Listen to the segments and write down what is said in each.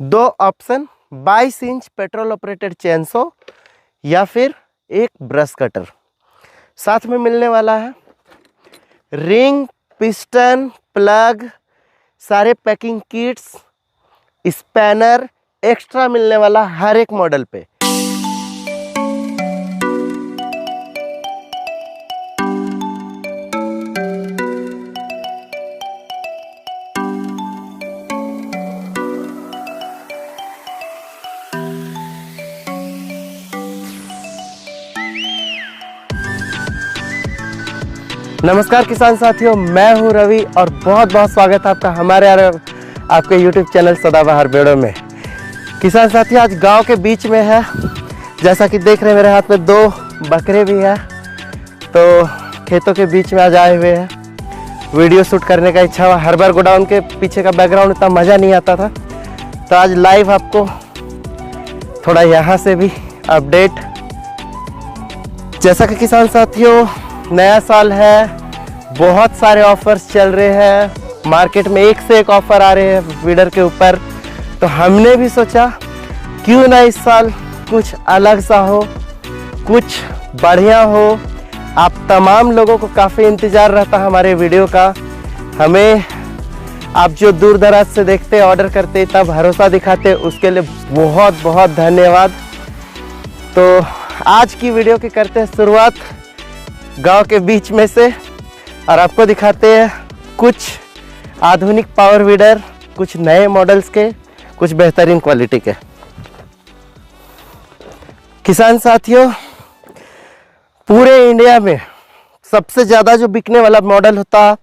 दो option, 22 inch petrol operated chainsaw या फिर एक ब्रश कटर। साथ में मिलने वाला है रिंग, पिस्टन, प्लग, सारे पैकिंग किट्स, स्पैनर एक्स्ट्रा मिलने वाला हर एक मॉडल पे। नमस्कार किसान साथियों, मैं हूं रवि और बहुत बहुत स्वागत है आपका हमारे आपके YouTube चैनल सदाबहार बेड़ों में। किसान साथियों, आज गांव के बीच में है, जैसा कि देख रहे हैं मेरे हाथ में दो बकरे भी हैं, तो खेतों के बीच में आज आए हुए हैं। वीडियो शूट करने का इच्छा हुआ। हर बार गोडाउन के पीछे का बैकग्राउंड इतना मज़ा नहीं आता था, तो आज लाइव आपको थोड़ा यहाँ से भी अपडेट। जैसा कि किसान साथियों, नया साल है, बहुत सारे ऑफर्स चल रहे हैं मार्केट में, एक से एक ऑफर आ रहे हैं वीडर के ऊपर। तो हमने भी सोचा क्यों ना इस साल कुछ अलग सा हो, कुछ बढ़िया हो। आप तमाम लोगों को काफ़ी इंतज़ार रहता है हमारे वीडियो का। हमें आप जो दूर दराज से देखते, ऑर्डर करते, इतना भरोसा दिखाते, उसके लिए बहुत बहुत धन्यवाद। तो आज की वीडियो की करते हैं शुरुआत गांव के बीच में से, और आपको दिखाते हैं कुछ आधुनिक पावर वीडर, कुछ नए मॉडल्स के, कुछ बेहतरीन क्वालिटी के। किसान साथियों, पूरे इंडिया में सबसे ज़्यादा जो बिकने वाला मॉडल होता है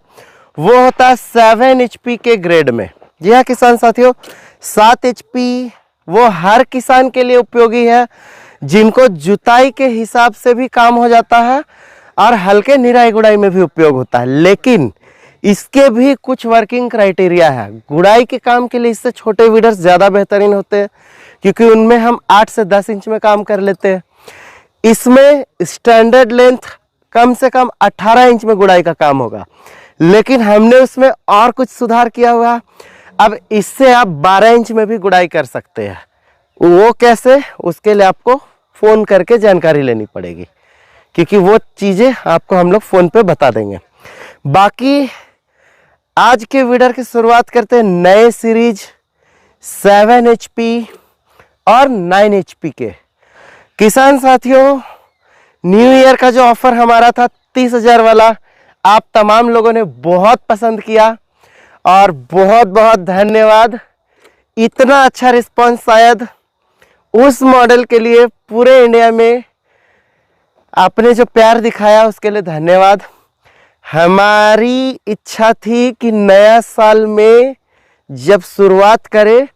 वो होता है 7 HP के ग्रेड में। जी हाँ किसान साथियों, 7 HP वो हर किसान के लिए उपयोगी है जिनको जुताई के हिसाब से भी काम हो जाता है और हल्के निराई गुड़ाई में भी उपयोग होता है। लेकिन इसके भी कुछ वर्किंग क्राइटेरिया है। गुड़ाई के काम के लिए इससे छोटे वीडर्स ज़्यादा बेहतरीन होते हैं, क्योंकि उनमें हम 8 से 10 इंच में काम कर लेते हैं। इसमें स्टैंडर्ड लेंथ कम से कम 18 इंच में गुड़ाई का काम होगा, लेकिन हमने उसमें और कुछ सुधार किया हुआ। अब इससे आप 12 इंच में भी गुड़ाई कर सकते हैं। वो कैसे, उसके लिए आपको फ़ोन करके जानकारी लेनी पड़ेगी, क्योंकि वो चीज़ें आपको हम लोग फ़ोन पे बता देंगे। बाकी आज के वीडर की शुरुआत करते हैं नए सीरीज 7 HP और 9 HP के। किसान साथियों, न्यू ईयर का जो ऑफ़र हमारा था 30,000 वाला, आप तमाम लोगों ने बहुत पसंद किया और बहुत बहुत धन्यवाद। इतना अच्छा रिस्पॉन्स शायद उस मॉडल के लिए पूरे इंडिया में आपने जो प्यार दिखाया, उसके लिए धन्यवाद। हमारी इच्छा थी कि नया साल में जब शुरुआत करें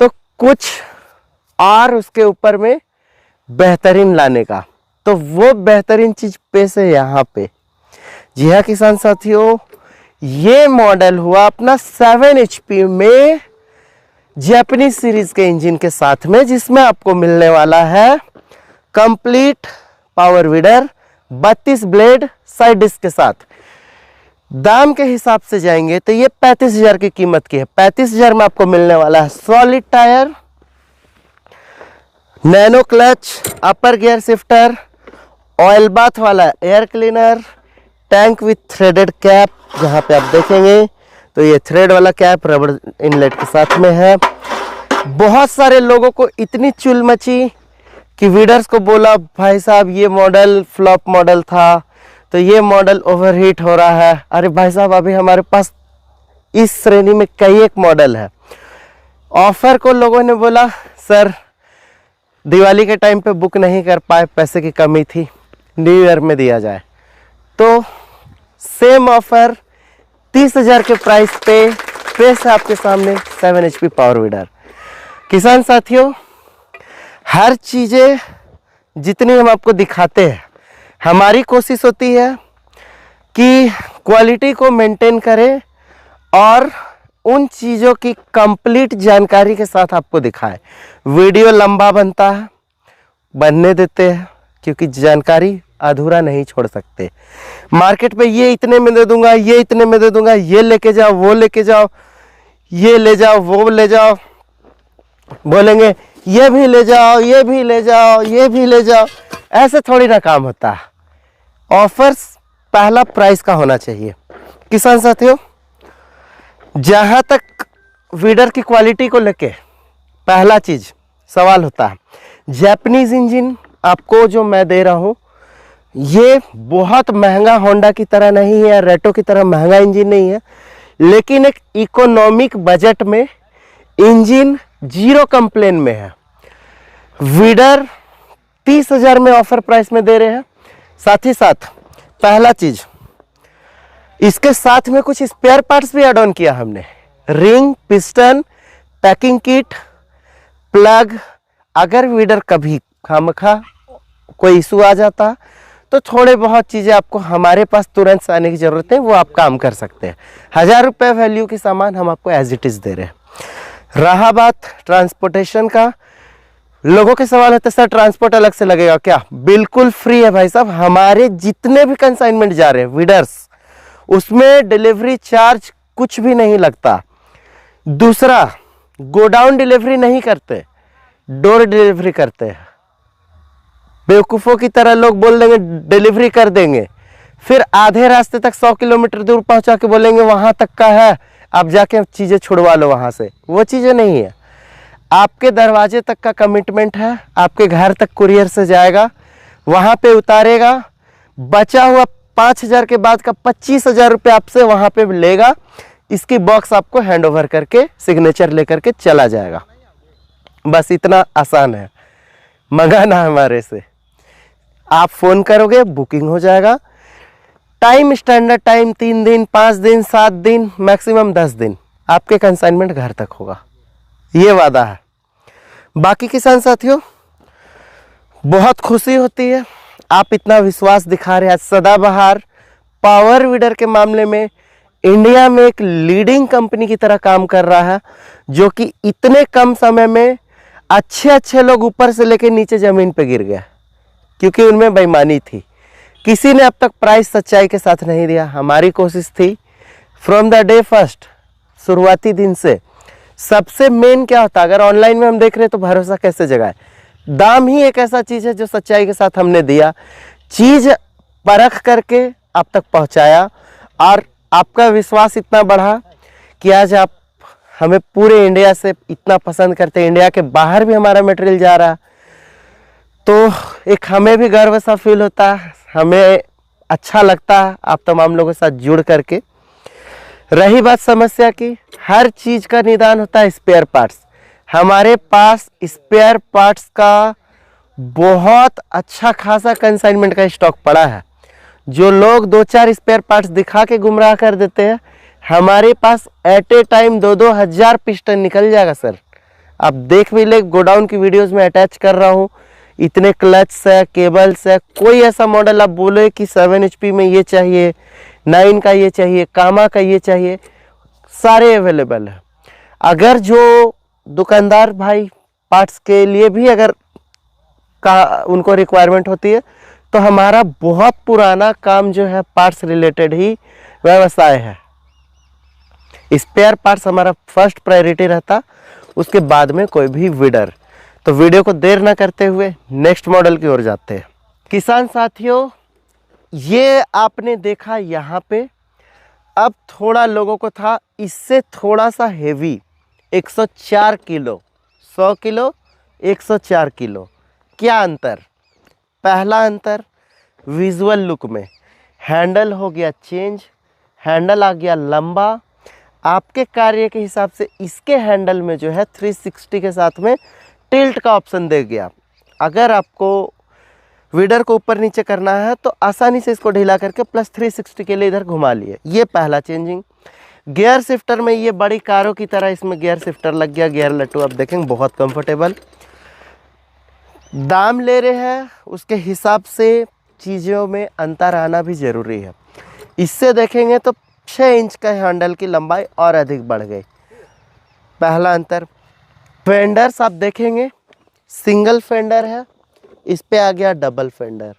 तो कुछ और उसके ऊपर में बेहतरीन लाने का, तो वो बेहतरीन चीज़ पेश है यहाँ पे। जी हाँ किसान साथियों, ये मॉडल हुआ अपना 7 HP में जापानीज सीरीज के इंजन के साथ में, जिसमें आपको मिलने वाला है complete power weeder 32 blade side disc के साथ। दाम के हिसाब से जाएंगे तो ये 35,000 की कीमत की है। 35,000 में आपको मिलने वाला है सॉलिड टायर, नैनो क्लच, अपर गियर शिफ्टर, ऑयल बाथ वाला air cleaner, tank with threaded cap, जहाँ पे आप देखेंगे तो ये थ्रेड वाला कैप रबड़ इनलेट के साथ में है। बहुत सारे लोगों को इतनी चुल मची कि वीडर्स को बोला, भाई साहब ये मॉडल फ्लॉप मॉडल था, तो ये मॉडल ओवरहीट हो रहा है। अरे भाई साहब, अभी हमारे पास इस श्रेणी में कई एक मॉडल है। ऑफर को लोगों ने बोला सर दिवाली के टाइम पे बुक नहीं कर पाए, पैसे की कमी थी, न्यू ईयर में दिया जाए। तो सेम ऑफर 30,000 के प्राइस पे पेश है आपके सामने 7 HP पावर वीडर। किसान साथियों, हर चीज़ें जितनी हम आपको दिखाते हैं, हमारी कोशिश होती है कि क्वालिटी को मेंटेन करें और उन चीज़ों की कंप्लीट जानकारी के साथ आपको दिखाएं। वीडियो लंबा बनता है, बनने देते हैं, क्योंकि जानकारी अधूरा नहीं छोड़ सकते। मार्केट पे ये इतने में दे दूंगा, ये इतने में दे दूंगा, ये लेके जाओ, वो लेके जाओ, ये ले जाओ, वो ले जाओ, बोलेंगे ये भी ले जाओ, ये भी ले जाओ, ये भी ले जाओ। ऐसे थोड़ी ना काम होता है। ऑफर्स पहला प्राइस का होना चाहिए। किसान साथियों, जहां तक वीडर की क्वालिटी को लेके पहला चीज सवाल होता है, जापानीज इंजन आपको जो मैं दे रहा हूं, ये बहुत महंगा होंडा की तरह नहीं है, रेटो की तरह महंगा इंजन नहीं है, लेकिन एक इकोनॉमिक बजट में इंजन जीरो कंप्लेन में है। वीडर 30,000 में ऑफर प्राइस में दे रहे हैं। साथ ही साथ पहला चीज, इसके साथ में कुछ स्पेयर पार्ट्स भी ऐड ऑन किया हमने। Ring, piston, packing kit, plug. अगर वीडर कभी खामखा कोई इशू आ जाता तो थोड़े बहुत चीज़ें आपको हमारे पास तुरंत आने की ज़रूरत है, वो आप काम कर सकते हैं। 1,000 रुपये वैल्यू की सामान हम आपको एज इट इज़ दे रहे हैं। रहा बात ट्रांसपोर्टेशन का, लोगों के सवाल होते हैं सर ट्रांसपोर्ट अलग से लगेगा क्या? बिल्कुल फ्री है भाई साहब। हमारे जितने भी कंसाइनमेंट जा रहे हैं वीडर्स, उसमें डिलीवरी चार्ज कुछ भी नहीं लगता। दूसरा, गोडाउन डिलीवरी नहीं करते, डोर डिलीवरी करते हैं। बेवकूफ़ों की तरह लोग बोल देंगे डिलीवरी कर देंगे, फिर आधे रास्ते तक 100 किलोमीटर दूर पहुंचा के बोलेंगे वहां तक का है, आप जाके चीज़ें छुड़वा लो वहां से। वो चीज़ें नहीं है, आपके दरवाजे तक का कमिटमेंट है। आपके घर तक कुरियर से जाएगा, वहां पे उतारेगा, बचा हुआ 5,000 के बाद का 25,000 रुपये आपसे वहां पे लेगा। इसकी बॉक्स आपको हैंड ओवर करके सिग्नेचर लेकर के चला जाएगा। बस इतना आसान है मंगाना हमारे से। आप फ़ोन करोगे, बुकिंग हो जाएगा। टाइम, स्टैंडर्ड टाइम 3 दिन, 5 दिन, 7 दिन, मैक्सिमम 10 दिन आपके कंसाइनमेंट घर तक होगा, ये वादा है। बाकी किसान साथियों, बहुत खुशी होती है आप इतना विश्वास दिखा रहे हैं। सदाबहार पावर वीडर के मामले में इंडिया में एक लीडिंग कंपनी की तरह काम कर रहा है, जो कि इतने कम समय में अच्छे लोग ऊपर से लेकर नीचे ज़मीन पे गिर गया, क्योंकि उनमें बेईमानी थी। किसी ने अब तक प्राइस सच्चाई के साथ नहीं दिया। हमारी कोशिश थी फ्रॉम द डे फर्स्ट, शुरुआती दिन से। सबसे मेन क्या होता है, अगर ऑनलाइन में हम देख रहे हैं तो भरोसा कैसे जगाए? दाम ही एक ऐसा चीज़ है जो सच्चाई के साथ हमने दिया, चीज़ परख करके आप तक पहुंचाया, और आपका विश्वास इतना बढ़ा कि आज आप हमें पूरे इंडिया से इतना पसंद करते हैं। इंडिया के बाहर भी हमारा मटेरियल जा रहा है, तो एक हमें भी गर्व सा फील होता है, हमें अच्छा लगता है आप तमाम लोगों के साथ जुड़ करके। रही बात समस्या की, हर चीज़ का निदान होता है स्पेयर पार्ट्स। हमारे पास स्पेयर पार्ट्स का बहुत अच्छा खासा कंसाइनमेंट का स्टॉक पड़ा है। जो लोग 2-4 स्पेयर पार्ट्स दिखा के गुमराह कर देते हैं, हमारे पास एट ए टाइम 2-2 हज़ार पिस्टन निकल जाएगा सर। आप देख भी ले, गोडाउन की वीडियोस में अटैच कर रहा हूँ। इतने क्लच है, केबल्स है। कोई ऐसा मॉडल आप बोले कि 7 HP में ये चाहिए, 9 का ये चाहिए, कामा का ये चाहिए, सारे अवेलेबल है। अगर जो दुकानदार भाई पार्ट्स के लिए भी अगर उनको रिक्वायरमेंट होती है, तो हमारा बहुत पुराना काम जो है पार्ट्स रिलेटेड ही व्यवसाय है। स्पेयर पार्ट्स हमारा फर्स्ट प्रायोरिटी रहता, उसके बाद में कोई भी वीडर। तो वीडियो को देर ना करते हुए नेक्स्ट मॉडल की ओर जाते हैं। किसान साथियों, ये आपने देखा यहाँ पे, अब थोड़ा लोगों को था इससे थोड़ा सा हेवी 104 किलो, 100 किलो 104 किलो। क्या अंतर? पहला अंतर विजुअल लुक में, हैंडल हो गया चेंज, हैंडल आ गया लंबा। आपके कार्य के हिसाब से इसके हैंडल में जो है 360 के साथ में टिल्ट का ऑप्शन दे गया। अगर आपको वीडर को ऊपर नीचे करना है तो आसानी से इसको ढीला करके प्लस 360 के लिए इधर घुमा लिए। ये पहला चेंजिंग। गियर शिफ्टर में ये बड़ी कारों की तरह इसमें गियर शिफ्टर लग गया। गियर लट्टू आप देखेंगे बहुत कंफर्टेबल। दाम ले रहे हैं उसके हिसाब से चीज़ों में अंतर आना भी ज़रूरी है। इससे देखेंगे तो 6 इंच का हैंडल की लंबाई और अधिक बढ़ गई। पहला अंतर। फेंडर्स आप देखेंगे सिंगल फेंडर है, इस पे आ गया डबल फेंडर।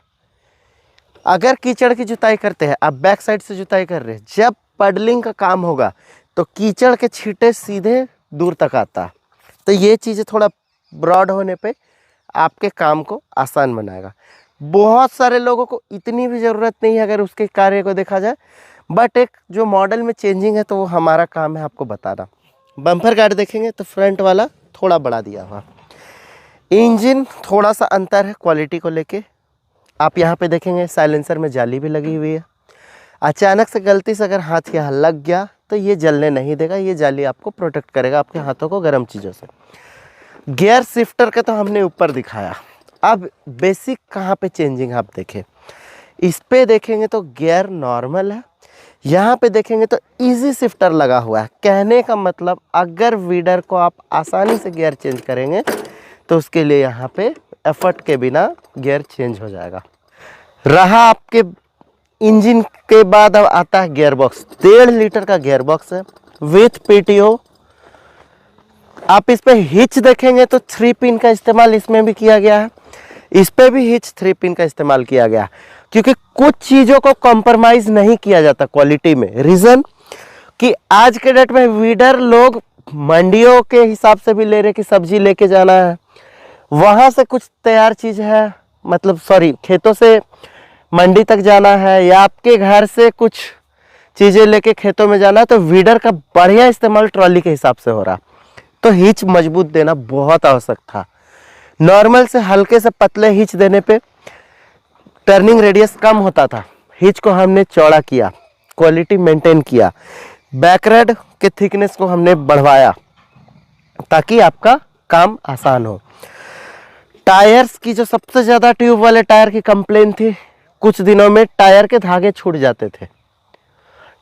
अगर कीचड़ की जुताई करते हैं, आप बैक साइड से जुताई कर रहे हैं, जब पडलिंग का काम होगा तो कीचड़ के छींटे सीधे दूर तक आता, तो ये चीज़ें थोड़ा ब्रॉड होने पे आपके काम को आसान बनाएगा। बहुत सारे लोगों को इतनी भी ज़रूरत नहीं है अगर उसके कार्य को देखा जाए, बट एक जो मॉडल में चेंजिंग है तो वो हमारा काम है आपको बताना। बम्पर गार्ड देखेंगे तो फ्रंट वाला थोड़ा बड़ा दिया हुआ, इंजन थोड़ा सा अंतर है क्वालिटी को लेके। आप यहाँ पे देखेंगे साइलेंसर में जाली भी लगी हुई है। अचानक से गलती से अगर हाथ यहाँ लग गया तो ये जलने नहीं देगा, ये जाली आपको प्रोटेक्ट करेगा आपके हाथों को गर्म चीज़ों से। गियर शिफ्टर का तो हमने ऊपर दिखाया, अब बेसिक कहाँ पे चेंजिंग आप देखें। इस पे देखेंगे तो गियर नॉर्मल है, यहाँ पे देखेंगे तो इजी शिफ्टर लगा हुआ है। कहने का मतलब अगर वीडर को आप आसानी से गियर चेंज करेंगे तो उसके लिए यहाँ पे एफर्ट के बिना गियर चेंज हो जाएगा। रहा आपके इंजन के बाद अब आता है गियर बॉक्स। 1.5 लीटर का गियर बॉक्स है विथ पीटीओ। आप इस पे हिच देखेंगे तो 3 पिन का इस्तेमाल इसमें भी किया गया है, इस पे भी हिच 3 पिन का इस्तेमाल किया गया है, क्योंकि कुछ चीज़ों को कॉम्प्रोमाइज़ नहीं किया जाता क्वालिटी में। रीज़न कि आज के डेट में वीडर लोग मंडियों के हिसाब से भी ले रहे कि सब्जी लेके जाना है, वहाँ से कुछ तैयार चीज़ है, मतलब सॉरी खेतों से मंडी तक जाना है, या आपके घर से कुछ चीज़ें लेके खेतों में जाना है, तो वीडर का बढ़िया इस्तेमाल ट्रॉली के हिसाब से हो रहा। तो हिच मजबूत देना बहुत आवश्यक था। नॉर्मल से हल्के से पतले हिच देने पे टर्निंग रेडियस कम होता था, हिच को हमने चौड़ा किया, क्वालिटी मेंटेन किया, बैकरेड के थिकनेस को हमने बढ़वाया ताकि आपका काम आसान हो। टायर्स की जो सबसे ज़्यादा ट्यूब वाले टायर की कंप्लेन थी, कुछ दिनों में टायर के धागे छूट जाते थे।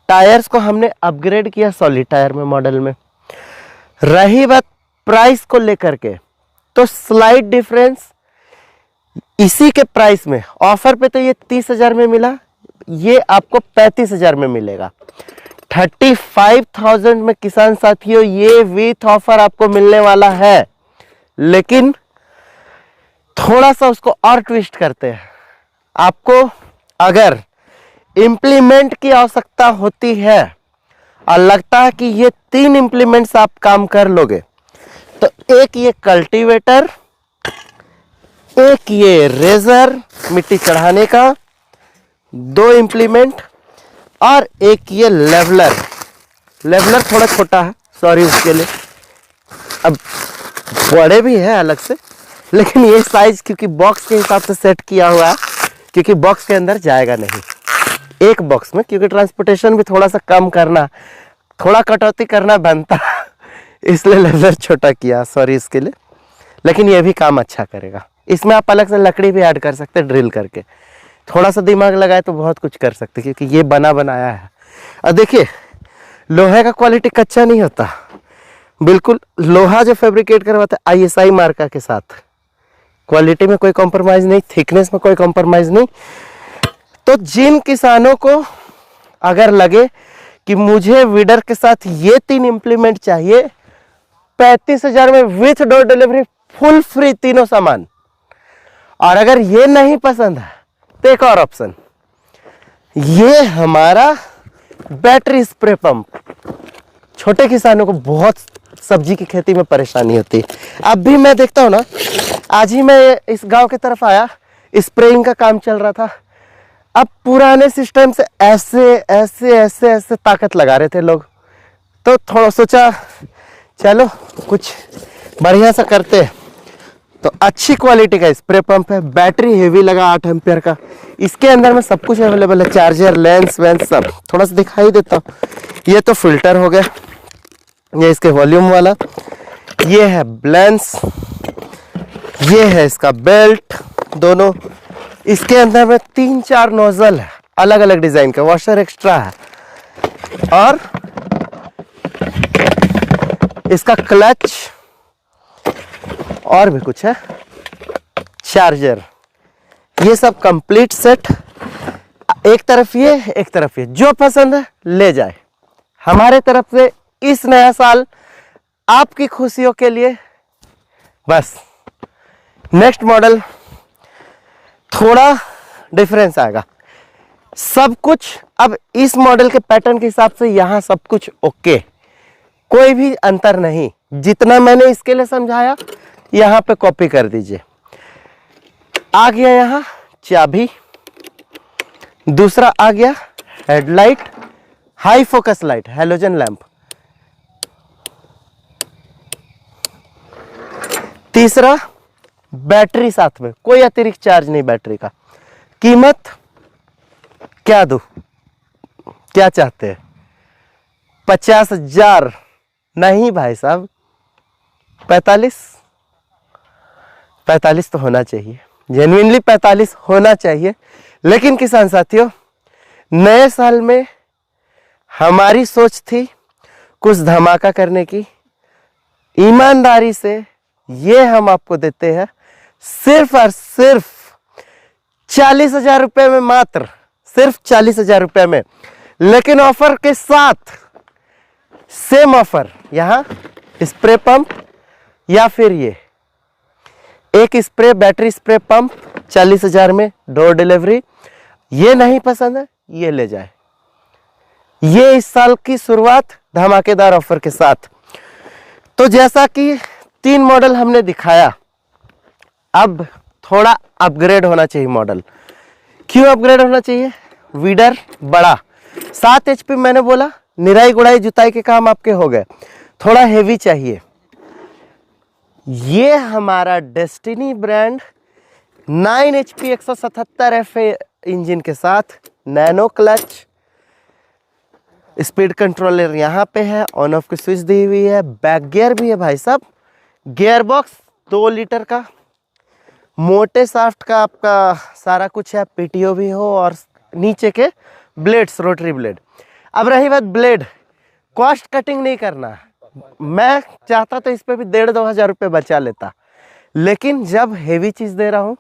टायर्स को हमने अपग्रेड किया सॉलिड टायर में मॉडल में। रही बात प्राइस को लेकर के, तो स्लाइट डिफरेंस इसी के प्राइस में, ऑफर पे तो ये 30,000 में मिला, ये आपको 35,000 में मिलेगा। 35,000 में किसान साथियों ये विथ ऑफर आपको मिलने वाला है। लेकिन थोड़ा सा उसको और ट्विस्ट करते हैं। आपको अगर इम्प्लीमेंट की आवश्यकता होती है और लगता है कि ये 3 इम्प्लीमेंट्स आप काम कर लोगे, तो एक ये कल्टीवेटर, एक ये रेजर मिट्टी चढ़ाने का 2 इम्प्लीमेंट, और एक ये लेवलर। लेवलर थोड़ा छोटा है, सॉरी उसके लिए, अब बड़े भी है अलग से, लेकिन ये साइज क्योंकि बॉक्स के हिसाब से सेट किया हुआ है, क्योंकि बॉक्स के अंदर जाएगा नहीं एक बॉक्स में, क्योंकि ट्रांसपोर्टेशन भी थोड़ा सा कम करना, थोड़ा कटौती करना बनता इसलिए लेवलर छोटा किया, सॉरी इसके लिए। लेकिन ये भी काम अच्छा करेगा। इसमें आप अलग से लकड़ी भी ऐड कर सकते हैं, ड्रिल करके थोड़ा सा दिमाग लगाए तो बहुत कुछ कर सकते, क्योंकि ये बना बनाया है। और देखिए लोहे का क्वालिटी कच्चा नहीं होता, बिल्कुल लोहा जो फैब्रिकेट करवाता है ISI मार्का के साथ, क्वालिटी में कोई कॉम्प्रोमाइज नहीं, थिकनेस में कोई कॉम्प्रोमाइज नहीं। तो जिन किसानों को अगर लगे कि मुझे वीडर के साथ ये 3 इम्प्लीमेंट चाहिए, 35,000 में with door delivery full free तीनों सामान, और अगर ये नहीं पसंद है तो एक और ऑप्शन, ये हमारा बैटरी स्प्रे पंप। छोटे किसानों को बहुत सब्जी की खेती में परेशानी होती है। अब भी मैं देखता हूँ ना, आज ही मैं इस गांव की तरफ आया, स्प्रेइंग का काम चल रहा था। अब पुराने सिस्टम से ऐसे ऐसे ऐसे ऐसे ताकत लगा रहे थे लोग, तो थोड़ा सोचा चलो कुछ बढ़िया सा करते हैं। तो अच्छी क्वालिटी का स्प्रे पंप है, बैटरी हेवी लगा 8 एम्पियर का, इसके अंदर में सब कुछ अवेलेबल है, चार्जर, लेंस वेंस सब। थोड़ा सा दिखाई देता हूँ, ये तो फिल्टर हो गया, ये इसके वॉल्यूम वाला, ये है ब्लेंस, ये है इसका बेल्ट दोनों। इसके अंदर में 3-4 नोजल है अलग अलग डिजाइन का, वॉशर एक्स्ट्रा है, और इसका क्लच और भी कुछ है, चार्जर, ये सब कंप्लीट सेट। एक तरफ ये एक तरफ ये, जो पसंद है ले जाए। हमारे तरफ से इस नया साल आपकी खुशियों के लिए बस नेक्स्ट मॉडल थोड़ा डिफरेंस आएगा, सब कुछ अब इस मॉडल के पैटर्न के हिसाब से यहाँ सब कुछ ओके, कोई भी अंतर नहीं। जितना मैंने इसके लिए समझाया यहाँ पे कॉपी कर दीजिए। आ गया यहाँ चाबी, दूसरा आ गया headlight, high focus light, halogen lamp, तीसरा बैटरी साथ में, कोई अतिरिक्त चार्ज नहीं बैटरी का। कीमत क्या दूं, क्या चाहते हैं? 50,000 नहीं भाई साहब, 45 तो होना चाहिए, जेन्युइनली 45 होना चाहिए। लेकिन किसान साथियों, नए साल में हमारी सोच थी कुछ धमाका करने की। ईमानदारी से ये हम आपको देते हैं सिर्फ और सिर्फ 40,000 रुपए में, मात्र सिर्फ 40,000 रुपए में। लेकिन ऑफर के साथ सेम ऑफर, यहां स्प्रे पंप या फिर ये एक स्प्रे बैटरी स्प्रे पंप 40,000 में, डोर डिलीवरी। ये नहीं पसंद है, ये ले जाए। ये इस साल की शुरुआत धमाकेदार ऑफर के साथ। तो जैसा कि 3 मॉडल हमने दिखाया, अब थोड़ा अपग्रेड होना चाहिए मॉडल। क्यों अपग्रेड होना चाहिए? वीडर बड़ा, 7 HP मैंने बोला, निराई गुड़ाई जुताई के काम आपके हो गए। थोड़ा हेवी चाहिए। ये हमारा destiny brand 9 HP 177 FA engine के साथ, नैनो क्लच, स्पीड कंट्रोलर यहाँ पे है, ऑन ऑफ की स्विच दी हुई है, बैक गियर भी है भाई साहब, गियर बॉक्स 2 लीटर का, मोटे साफ्ट का आपका सारा कुछ है, PTO भी हो, और नीचे के ब्लेड्स रोटरी ब्लेड। अब रही बात ब्लेड, कॉस्ट कटिंग नहीं करना। मैं चाहता तो इस पे भी 1,500-2 हज़ार रुपये बचा लेता, लेकिन जब हेवी चीज दे रहा हूं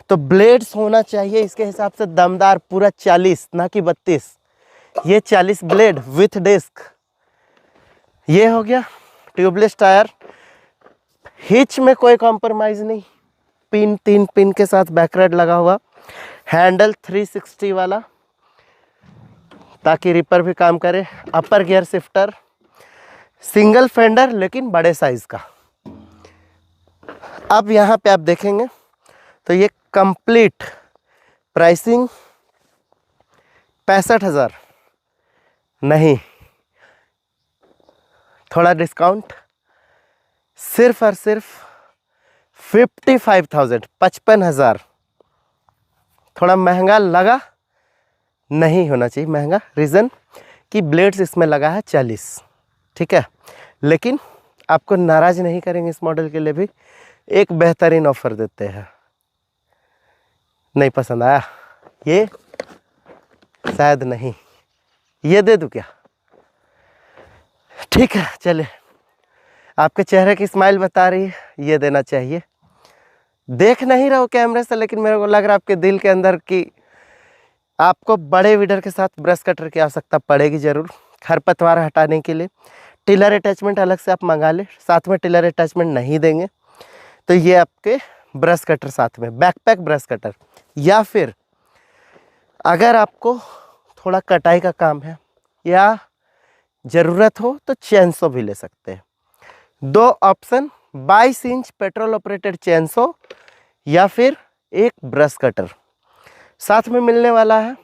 तो ब्लेड्स होना चाहिए इसके हिसाब से दमदार, पूरा 40 ना कि 32। ये 40 ब्लेड विथ डिस्क। ये हो गया ट्यूबलेस टायर, हिच में कोई कॉम्प्रोमाइज नहीं, पिन 3 पिन के साथ बैकरेड लगा हुआ, हैंडल 360 वाला ताकि रिपर भी काम करे, अपर गियर शिफ्टर, सिंगल फेंडर लेकिन बड़े साइज का। अब यहाँ पे आप देखेंगे तो ये कंप्लीट प्राइसिंग 65,000 नहीं, थोड़ा डिस्काउंट, सिर्फ और सिर्फ 55,000, 55,000। थोड़ा महंगा लगा, नहीं होना चाहिए महंगा, रीज़न कि ब्लेड्स इसमें लगा है 40, ठीक है। लेकिन आपको नाराज नहीं करेंगे, इस मॉडल के लिए भी एक बेहतरीन ऑफर देते हैं। नहीं पसंद आया? ये शायद नहीं, ये दे दूं क्या? ठीक है, चले, आपके चेहरे की स्माइल बता रही है ये देना चाहिए। देख नहीं रहा हूँ कैमरे से, लेकिन मेरे को लग रहा है आपके दिल के अंदर कि आपको बड़े वीडर के साथ ब्रश कटर की आवश्यकता पड़ेगी जरूर, खरपतवार हटाने के लिए। टिलर अटैचमेंट अलग से आप मंगा ले, साथ में टिलर अटैचमेंट नहीं देंगे तो ये आपके ब्रश कटर साथ में, बैकपैक ब्रश कटर। या फिर अगर आपको थोड़ा कटाई का काम है या ज़रूरत हो तो चेनसो भी ले सकते हैं। 2 option, 22 inch petrol operated chainsaw या फिर एक ब्रश कटर। साथ में मिलने वाला है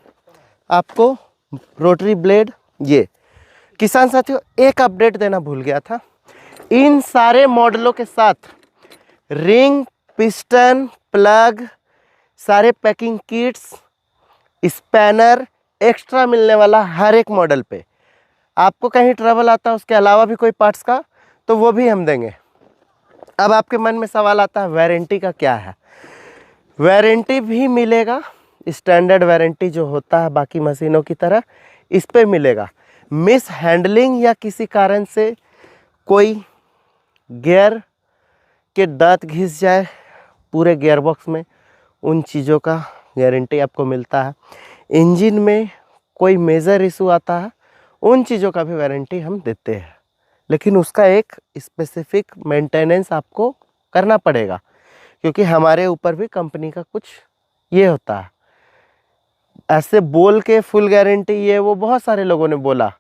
आपको रोटरी ब्लेड। ये किसान साथियों, एक अपडेट देना भूल गया था, इन सारे मॉडलों के साथ रिंग, पिस्टन, प्लग, सारे पैकिंग किट्स, स्पैनर एक्स्ट्रा मिलने वाला हर एक मॉडल पे। आपको कहीं ट्रबल आता है उसके अलावा भी कोई पार्ट्स का, तो वो भी हम देंगे। अब आपके मन में सवाल आता है वारंटी का क्या है? वारंटी भी मिलेगा, स्टैंडर्ड वारंटी जो होता है बाकी मशीनों की तरह इस पे मिलेगा। मिस हैंडलिंग या किसी कारण से कोई गियर के दांत घिस जाए पूरे गियर बॉक्स में, उन चीज़ों का गारंटी आपको मिलता है। इंजन में कोई मेजर इशू आता है, उन चीज़ों का भी वारंटी हम देते हैं, लेकिन उसका एक स्पेसिफिक मेंटेनेंस आपको करना पड़ेगा, क्योंकि हमारे ऊपर भी कंपनी का कुछ ये होता है। ऐसे बोल के फुल गारंटी ये वो बहुत सारे लोगों ने बोला,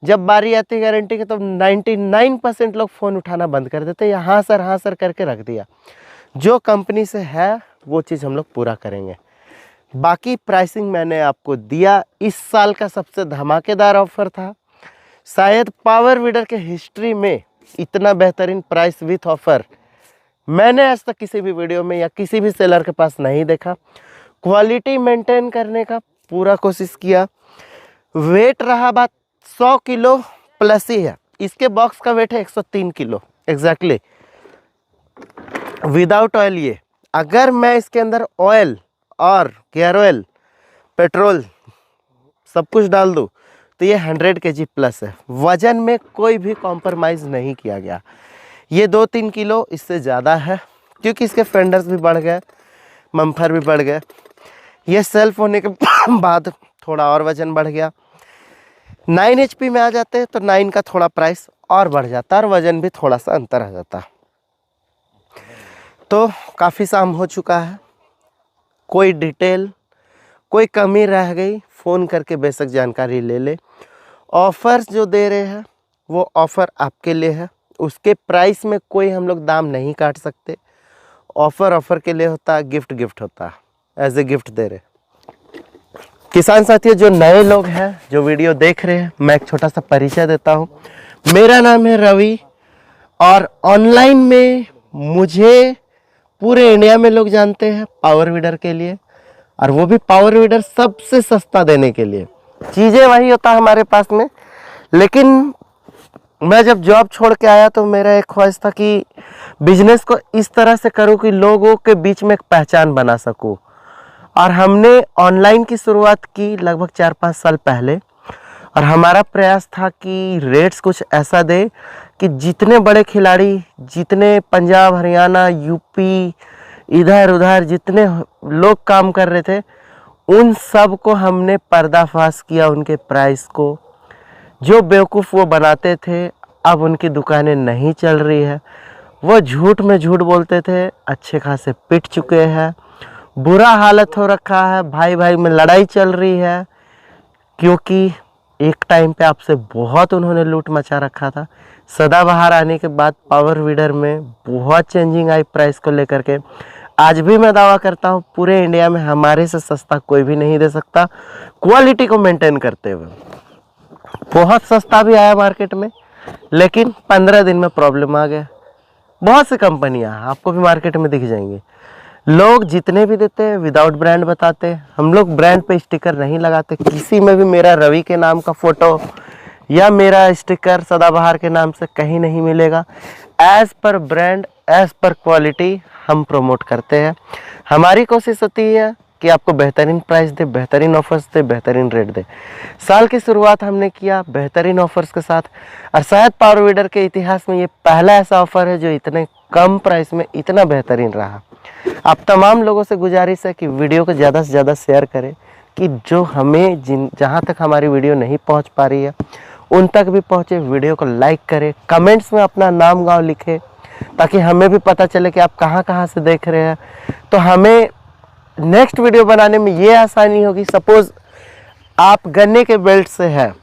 जब बारी आती है गारंटी की तो 99% लोग फ़ोन उठाना बंद कर देते हैं, हाँ सर करके रख दिया। जो कंपनी से है वो चीज़ हम लोग पूरा करेंगे। बाकी प्राइसिंग मैंने आपको दिया। इस साल का सबसे धमाकेदार ऑफर था, शायद पावर वीडर के हिस्ट्री में इतना बेहतरीन प्राइस विथ ऑफर मैंने आज तक किसी भी वीडियो में या किसी भी सेलर के पास नहीं देखा। क्वालिटी मेंटेन करने का पूरा कोशिश किया। वेट रहा बात 100 किलो प्लस ही है। इसके बॉक्स का वेट है 103 किलो एग्जैक्टली विदाउट ऑयल। ये अगर मैं इसके अंदर ऑयल और गियर ऑयल पेट्रोल सब कुछ डाल दूँ तो ये 100 kg प्लस है। वजन में कोई भी कॉम्प्रोमाइज़ नहीं किया गया। ये 2-3 किलो इससे ज़्यादा है क्योंकि इसके फेंडर्स भी बढ़ गए, मम्फर भी बढ़ गए। ये सेल्फ होने के बाद थोड़ा और वजन बढ़ गया। 9 HP में आ जाते हैं तो 9 का थोड़ा प्राइस और बढ़ जाता है और वजन भी थोड़ा सा अंतर आ जाता। तो काफ़ी शाम हो चुका है। कोई डिटेल कोई कमी रह गई फ़ोन करके बेशक जानकारी ले ले। ऑफ़र्स जो दे रहे हैं वो ऑफ़र आपके लिए है, उसके प्राइस में कोई हम लोग दाम नहीं काट सकते। ऑफ़र के लिए होता है, गिफ्ट होता है, एज ए गिफ्ट दे रहे। किसान साथियों, जो नए लोग हैं जो वीडियो देख रहे हैं, मैं एक छोटा सा परिचय देता हूँ। मेरा नाम है रवि और ऑनलाइन में मुझे पूरे इंडिया में लोग जानते हैं पावर वीडर के लिए, और वो भी पावर वीडर सबसे सस्ता देने के लिए। चीज़ें वही होता है हमारे पास में, लेकिन मैं जब जॉब छोड़ के आया तो मेरा एक ख्वाहिश था कि बिजनेस को इस तरह से करूं कि लोगों के बीच में एक पहचान बना सकूं। और हमने ऑनलाइन की शुरुआत की लगभग 4-5 साल पहले, और हमारा प्रयास था कि रेट्स कुछ ऐसा दे कि जितने बड़े खिलाड़ी, जितने पंजाब हरियाणा यूपी इधर उधर जितने लोग काम कर रहे थे, उन सब को हमने पर्दाफाश किया। उनके प्राइस को जो बेवकूफ़ वो बनाते थे, अब उनकी दुकानें नहीं चल रही है। वो झूठ में झूठ बोलते थे, अच्छे खासे पिट चुके हैं, बुरा हालत हो रखा है, भाई भाई में लड़ाई चल रही है, क्योंकि एक टाइम पे आपसे बहुत उन्होंने लूट मचा रखा था। सदाबहार आने के बाद पावर वीडर में बहुत चेंजिंग आई प्राइस को लेकर के। आज भी मैं दावा करता हूँ पूरे इंडिया में हमारे से सस्ता कोई भी नहीं दे सकता, क्वालिटी को मेंटेन करते हुए। बहुत सस्ता भी आया मार्केट में, लेकिन 15 दिन में प्रॉब्लम आ गया। बहुत सी कंपनियां आपको भी मार्केट में दिख जाएंगी, लोग जितने भी देते हैं विदाउट ब्रांड बताते हैं। हम लोग ब्रांड पे स्टिकर नहीं लगाते, किसी में भी मेरा रवि के नाम का फोटो या मेरा स्टिकर सदाबहार के नाम से कहीं नहीं मिलेगा। As per brand, as per quality हम प्रमोट करते हैं। हमारी कोशिश होती है कि आपको बेहतरीन प्राइस दे, बेहतरीन ऑफर्स दे, बेहतरीन रेट दे। साल की शुरुआत हमने किया बेहतरीन ऑफर्स के साथ, और शायद पावर वीडर के इतिहास में ये पहला ऐसा ऑफर है जो इतने कम प्राइस में इतना बेहतरीन रहा। आप तमाम लोगों से गुजारिश है कि वीडियो को ज़्यादा से ज़्यादा शेयर करें, कि जो हमें जहाँ तक हमारी वीडियो नहीं पहुँच पा रही है उन तक भी पहुँचे। वीडियो को लाइक करें, कमेंट्स में अपना नाम गाँव लिखें, ताकि हमें भी पता चले कि आप कहाँ कहाँ से देख रहे हैं। तो हमें नेक्स्ट वीडियो बनाने में ये आसानी होगी। सपोज़ आप गन्ने के बेल्ट से है,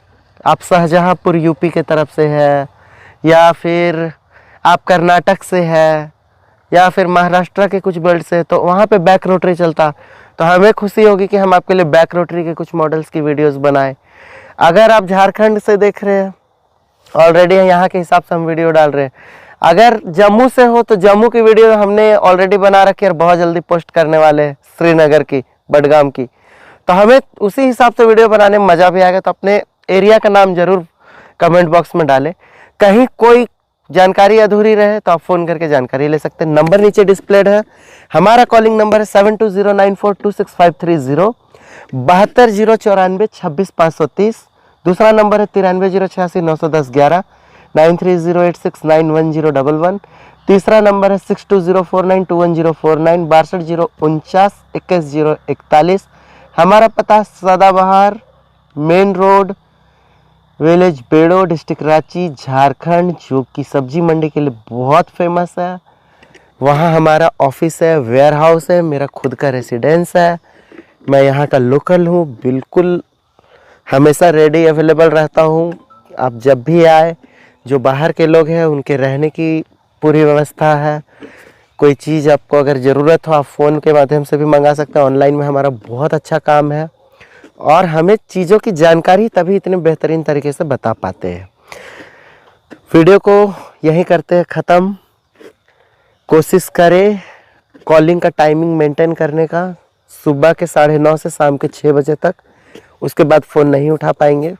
आप शाहजहाँपुर यूपी के तरफ से है, या फिर आप कर्नाटक से है, या फिर महाराष्ट्र के कुछ बेल्ट से, तो वहाँ पे बैक रोटरी चलता, तो हमें खुशी होगी कि हम आपके लिए बैक रोटरी के कुछ मॉडल्स की वीडियोस बनाएं। अगर आप झारखंड से देख रहे हैं, ऑलरेडी यहाँ के हिसाब से हम वीडियो डाल रहे हैं। अगर जम्मू से हो तो जम्मू की वीडियो हमने ऑलरेडी बना रखी है और बहुत जल्दी पोस्ट करने वाले हैं, श्रीनगर की, बडगाम की। तो हमें उसी हिसाब से वीडियो बनाने में मज़ा भी आएगा। तो अपने एरिया का नाम ज़रूर कमेंट बॉक्स में डालें। कहीं कोई जानकारी अधूरी रहे तो आप फ़ोन करके जानकारी ले सकते हैं। नंबर नीचे डिस्प्लेड है, हमारा कॉलिंग नंबर है 7209426530, 7209426530। दूसरा नंबर है 9308691011, 9308691011। तीसरा नंबर है 6204921049, 620492192141। हमारा पता सदाबहार, मेन रोड, विलेज बेड़ो, डिस्ट्रिक्ट रांची, झारखंड, जो कि सब्जी मंडी के लिए बहुत फेमस है। वहाँ हमारा ऑफिस है, वेयर हाउस है, मेरा खुद का रेसिडेंस है। मैं यहाँ का लोकल हूँ, बिल्कुल हमेशा रेडी अवेलेबल रहता हूँ। आप जब भी आए, जो बाहर के लोग हैं उनके रहने की पूरी व्यवस्था है। कोई चीज़ आपको अगर ज़रूरत हो आप फ़ोन के माध्यम से भी मंगा सकते हैं। ऑनलाइन में हमारा बहुत अच्छा काम है और हमें चीज़ों की जानकारी तभी इतने बेहतरीन तरीके से बता पाते हैं। वीडियो को यहीं करते हैं ख़त्म। कोशिश करें कॉलिंग का टाइमिंग मेंटेन करने का, सुबह के 9:30 से शाम के 6 बजे तक। उसके बाद फ़ोन नहीं उठा पाएंगे।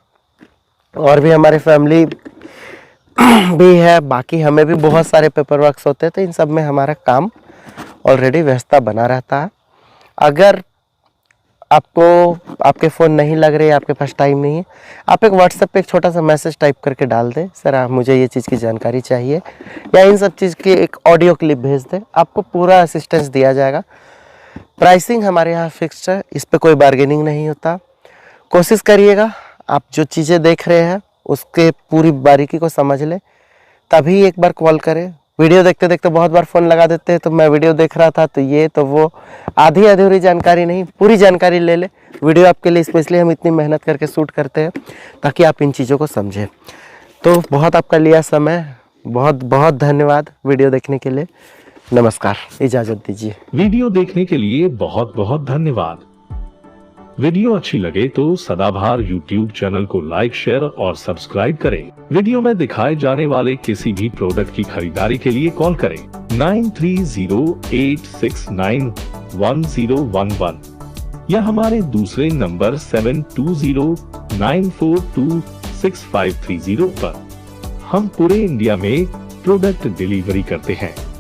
और भी हमारे फैमिली भी है, बाकी हमें भी बहुत सारे पेपर वर्क्स होते हैं, तो इन सब में हमारा काम ऑलरेडी व्यस्तता बना रहता है। अगर आपको आपके फ़ोन नहीं लग रहे, आपके पास टाइम नहीं है, आप एक व्हाट्सएप पे एक छोटा सा मैसेज टाइप करके डाल दें, सर आप मुझे ये चीज़ की जानकारी चाहिए, या इन सब चीज़ की एक ऑडियो क्लिप भेज दें, आपको पूरा असिस्टेंस दिया जाएगा। प्राइसिंग हमारे यहाँ फिक्स्ड है, इस पर कोई बार्गेनिंग नहीं होता। कोशिश करिएगा आप जो चीज़ें देख रहे हैं उसके पूरी बारीकी को समझ लें, तभी एक बार कॉल करें। वीडियो देखते देखते बहुत बार फ़ोन लगा देते हैं, तो मैं वीडियो देख रहा था तो ये तो वो, आधी अधूरी जानकारी नहीं, पूरी जानकारी ले ले। वीडियो आपके लिए स्पेशली हम इतनी मेहनत करके शूट करते हैं ताकि आप इन चीज़ों को समझें। तो बहुत आपका लिया समय, बहुत बहुत धन्यवाद वीडियो देखने के लिए। नमस्कार, इजाज़त दीजिए। वीडियो देखने के लिए बहुत बहुत धन्यवाद। वीडियो अच्छी लगे तो सदाबहार YouTube चैनल को लाइक, शेयर और सब्सक्राइब करें। वीडियो में दिखाए जाने वाले किसी भी प्रोडक्ट की खरीदारी के लिए कॉल करें 9308691011 या हमारे दूसरे नंबर 7209426530 पर। हम पूरे इंडिया में प्रोडक्ट डिलीवरी करते हैं।